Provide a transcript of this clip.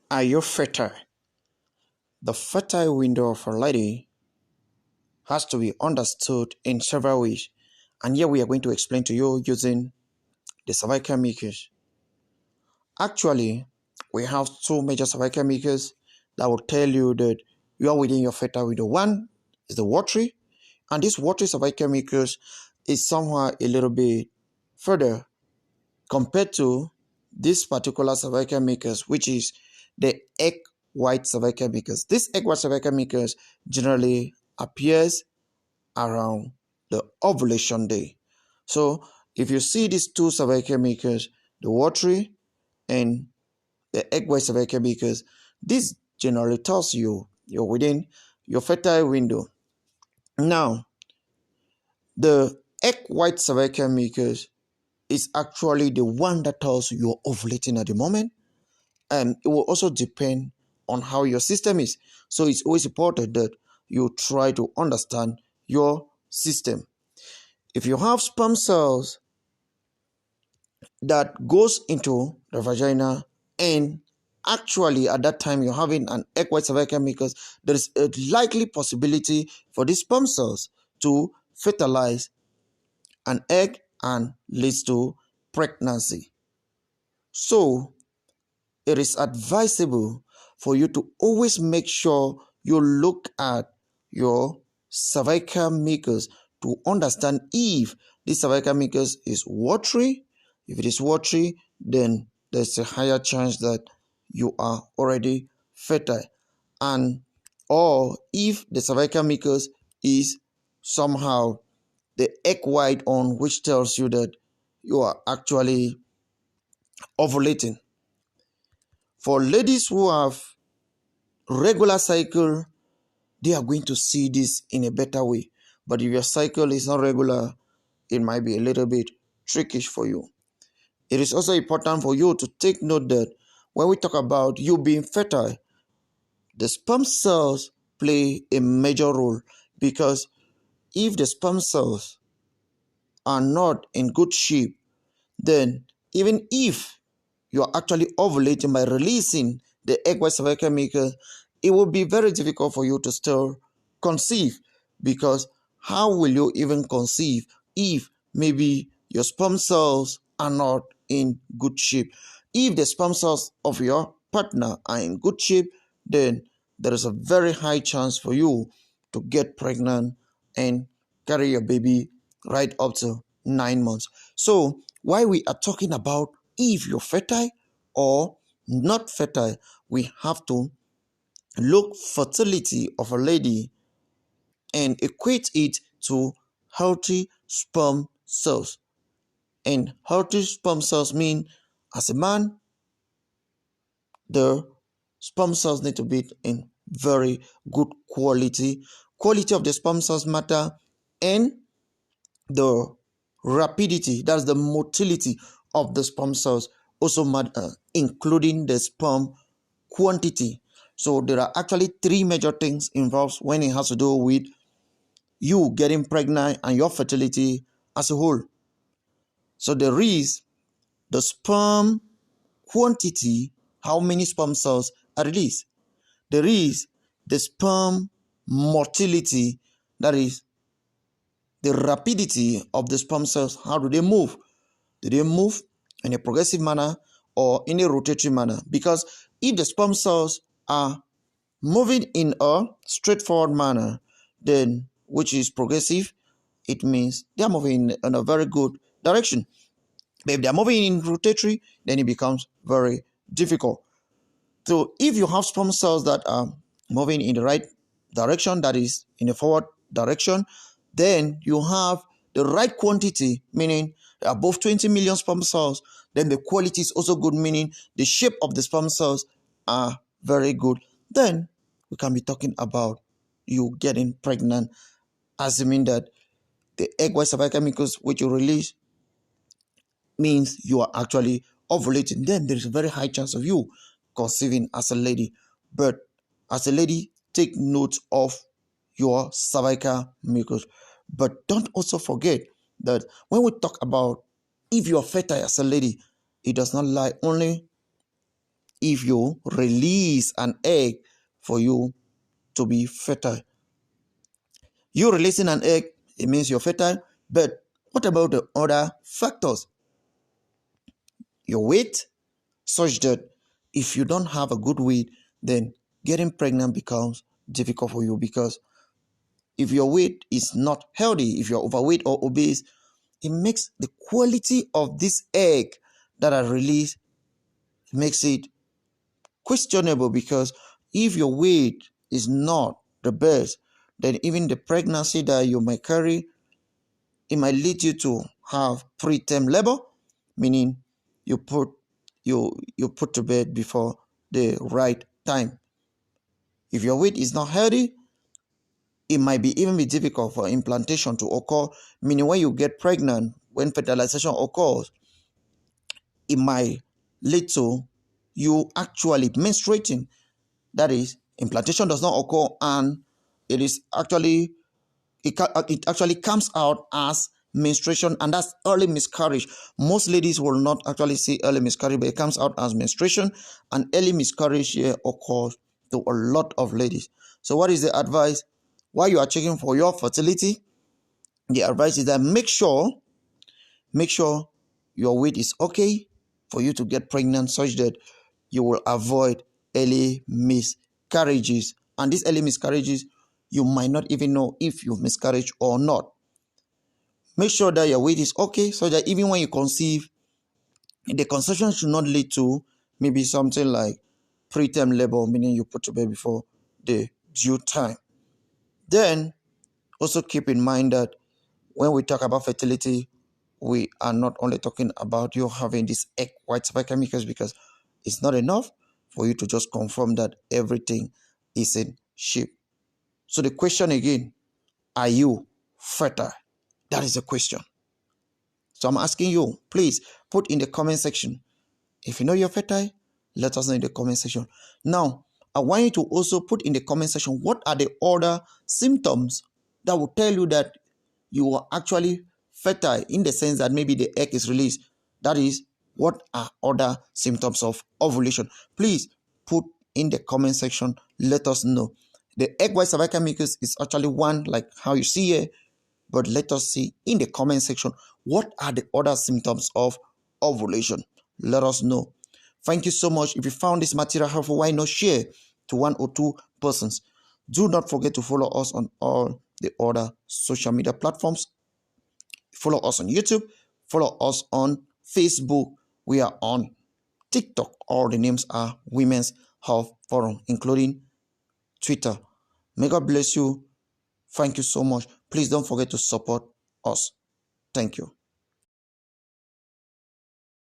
Are you fertile? The fertile window of a lady has to be understood in several ways, and here we are going to explain to you using the cervical mucus. Actually, we have two major cervical mucus that will tell you that you are within your fertile window. One is the watery, and this watery cervical mucus is somehow a little bit further compared to this particular cervical mucus, which is the egg white cervical mucus. This egg white cervical mucus generally appears around the ovulation day. So if you see these two cervical mucus, the watery and the egg white cervical mucus, this generally tells you you're within your fertile window. Now, the egg white cervical mucus is actually the one that tells you you're ovulating at the moment, and it will also depend on how your system is. So it's always important that you try to understand your system. If you have sperm cells that goes into the vagina, and actually at that time you're having an egg white cervical mucus, there is a likely possibility for these sperm cells to fertilize an egg and leads to pregnancy. So it is advisable for you to always make sure you look at your cervical mucus to understand if this cervical mucus is watery. If it is watery, then there's a higher chance that you are already fertile. And or if the cervical mucus is somehow the egg white on, which tells you that you are actually ovulating. For ladies who have regular cycle, they are going to see this in a better way. But if your cycle is not regular, it might be a little bit trickish for you. It is also important for you to take note that when we talk about you being fertile, the sperm cells play a major role, because if the sperm cells are not in good shape, then even if you are actually ovulating by releasing the egg white cervical mucus, it will be very difficult for you to still conceive, because how will you even conceive if maybe your sperm cells are not in good shape? If the sperm cells of your partner are in good shape, then there is a very high chance for you to get pregnant and carry your baby right up to 9 months. So while we are talking about if you're fertile or not fertile, we have to look fertility of a lady and equate it to healthy sperm cells. And healthy sperm cells mean, as a man, the sperm cells need to be in very good quality. Quality of the sperm cells matter, and the rapidity, that's the motility of the sperm cells, also matter, including the sperm quantity. So there are actually three major things involved when it has to do with you getting pregnant and your fertility as a whole. So there is the sperm quantity, how many sperm cells are released. There is the sperm motility, that is the rapidity of the sperm cells. How do they move? Do they move in a progressive manner or in a rotatory manner? Because if the sperm cells are moving in a straightforward manner, then which is progressive, it means they are moving in a very good direction. But if they are moving in rotatory, then it becomes very difficult. So if you have sperm cells that are moving in the right direction, that is in a forward direction, then you have the right quantity, meaning above 20 million sperm cells. Then the quality is also good, meaning the shape of the sperm cells are very good. Then we can be talking about you getting pregnant, assuming that the egg white cervical mucus which you release means you are actually ovulating. Then there is a very high chance of you conceiving as a lady. But as a lady, take note of your cervical mucus. But don't also forget that when we talk about if you are fertile as a lady, it does not lie only if you release an egg for you to be fertile. You releasing an egg, it means you're fertile, but what about the other factors? Your weight, such that if you don't have a good weight, then getting pregnant becomes difficult for you, because if your weight is not healthy, if you're overweight or obese, it makes the quality of this egg that are released, makes it questionable, because if your weight is not the best, then even the pregnancy that you might carry, it might lead you to have preterm labor, meaning you put you put to bed before the right time. If your weight is not healthy, it might even be difficult for implantation to occur, meaning when you get pregnant, when fertilization occurs, it might lead to you actually menstruating. That is, implantation does not occur, and it is actually it actually comes out as menstruation, and that's early miscarriage. Most ladies will not actually see early miscarriage, but it comes out as menstruation, and early miscarriage here occurs to a lot of ladies. So what is the advice? While you are checking for your fertility, the advice is that make sure your weight is okay for you to get pregnant, such that you will avoid early miscarriages. And these early miscarriages, you might not even know if you've miscarried or not. Make sure that your weight is okay, so that even when you conceive, the conception should not lead to maybe something like preterm labor, meaning you put to bed before the due time. Then also keep in mind that when we talk about fertility, we are not only talking about you having this egg white cervical mucus, because it's not enough for you to just confirm that everything is in shape. So the question again, are you fertile? That is the question. So I'm asking you, please put in the comment section. If you know you're fertile, let us know in the comment section. Now, I want you to also put in the comment section what are the other symptoms that will tell you that you are actually fertile, in the sense that maybe the egg is released. That is, what are other symptoms of ovulation? Please put in the comment section, let us know. The egg white cervical mucus is actually one, like how you see here, but let us see in the comment section what are the other symptoms of ovulation. Let us know. Thank you so much. If you found this material helpful, why not share to one or two persons? Do not forget to follow us on all the other social media platforms. Follow us on YouTube. Follow us on Facebook. We are on TikTok. All the names are Women's Health Forum, including Twitter. May God bless you. Thank you so much. Please don't forget to support us. Thank you.